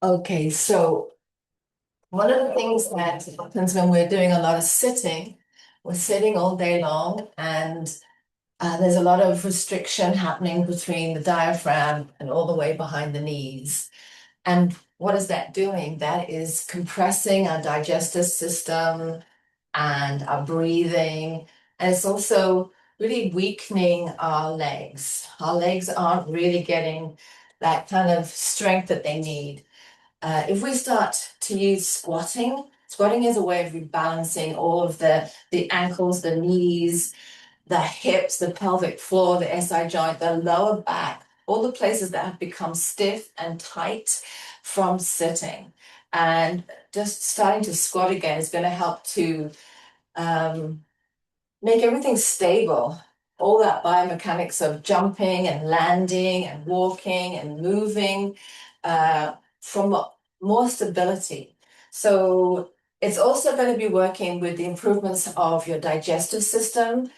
Okay, so one of the things that happens when we're doing a lot of sitting, we're sitting all day long, and there's a lot of restriction happening between the diaphragm and all the way behind the knees. And what is that doing? That is compressing our digestive system and our breathing. And it's also really weakening our legs. Our legs aren't really getting that kind of strength that they need. If we start to use squatting, squatting is a way of rebalancing all of the ankles, the knees, the hips, the pelvic floor, the SI joint, the lower back, all the places that have become stiff and tight from sitting. And just starting to squat again is going to help to um, make everything stable. All that biomechanics of jumping and landing and walking and moving from more stability. So it's also going to be working with the improvements of your digestive system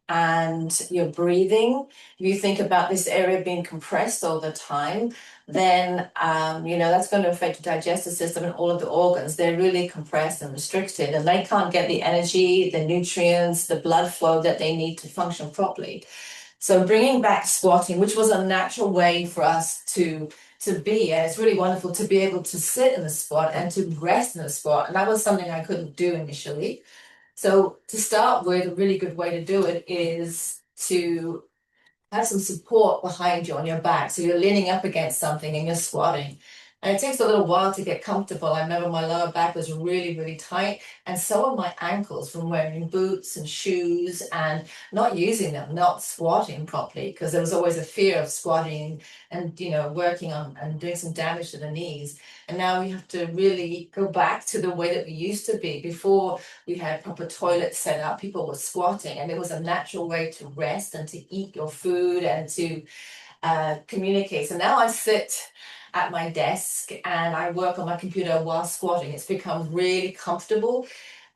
and your breathing. If you think about this area being compressed all the time, then that's going to affect your digestive system and all of the organs. They're really compressed and restricted, and they can't get the energy, the nutrients, the blood flow that they need to function properly. So bringing back squatting, which was a natural way for us to be, and it's really wonderful to be able to sit in the squat and to rest in the squat. And that was something I couldn't do initially. So to start with, a really good way to do it is to have some support behind you on your back. So you're leaning up against something and you're squatting. And it takes a little while to get comfortable. I remember my lower back was really, really tight, and so are my ankles from wearing boots and shoes and not using them, not squatting properly, because there was always a fear of squatting and working on and doing some damage to the knees. And now we have to really go back to the way that we used to be before we had proper toilets set up. People were squatting, and it was a natural way to rest and to eat your food and to communicate. So now I sit at my desk and I work on my computer while squatting. It's become really comfortable.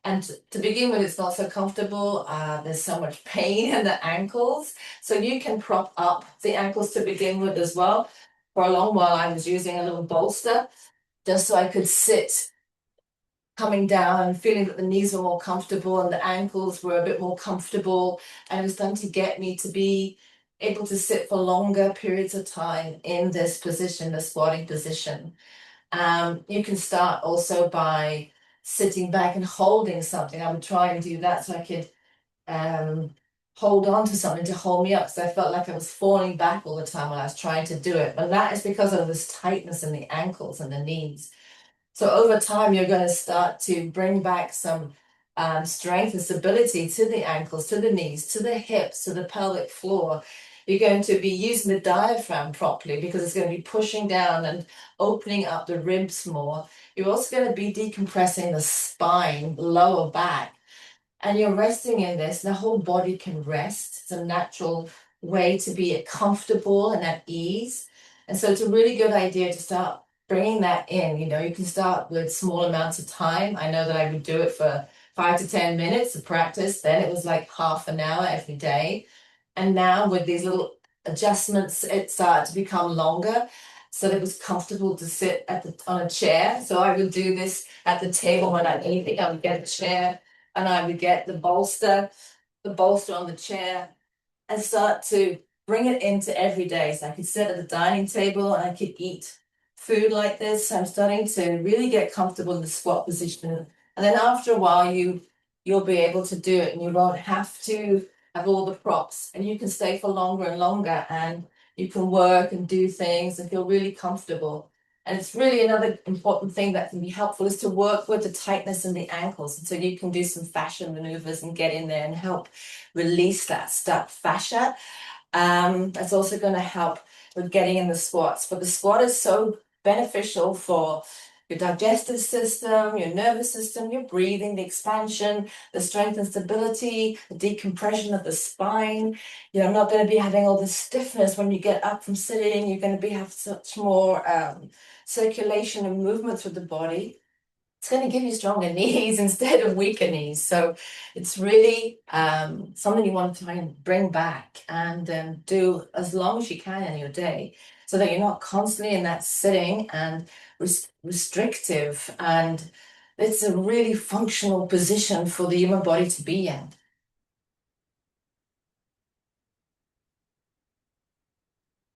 And to begin with, it's not so comfortable. There's so much pain in the ankles. So you can prop up the ankles to begin with as well. For a long while, I was using a little bolster just so I could sit coming down and feeling that the knees were more comfortable and the ankles were a bit more comfortable. And it was starting to get me to be able to sit for longer periods of time in this position, the squatting position. You can start also by sitting back and holding something. I would try and do that so I could um, hold on to something to hold me up, because I felt like I was falling back all the time when I was trying to do it. But that is because of this tightness in the ankles and the knees. So over time, you're going to start to bring back some strength and stability to the ankles, to the knees, to the hips, to the pelvic floor. You're going to be using the diaphragm properly because it's going to be pushing down and opening up the ribs more. You're also going to be decompressing the spine, lower back, and you're resting in this. The whole body can rest. It's a natural way to be comfortable and at ease. And so it's a really good idea to start bringing that in. You can start with small amounts of time. I know that I would do it for 5 to 10 minutes of practice. Then it was like half an hour every day. And now with these little adjustments, it started to become longer. So that it was comfortable to sit on a chair. So I would do this at the table when I anything. I would get a chair and I would get the bolster on the chair, and start to bring it into every day. So I could sit at the dining table and I could eat food like this. I'm starting to really get comfortable in the squat position. And then after a while, you'll be able to do it and you won't have to have all the props, and you can stay for longer and longer, and you can work and do things and feel really comfortable. And it's really another important thing that can be helpful is to work with the tightness in the ankles. And so you can do some fascia maneuvers and get in there and help release that stuck fascia. That's also going to help with getting in the squats. But the squat is so beneficial for your digestive system, your nervous system, your breathing, the expansion, the strength and stability, the decompression of the spine. You're not going to be having all this stiffness when you get up from sitting. You're going to have such more circulation and movement through the body. It's going to give you stronger knees instead of weaker knees. So it's really something you want to try and bring back and do as long as you can in your day. so that you're not constantly in that sitting and restrictive. And it's a really functional position for the human body to be in.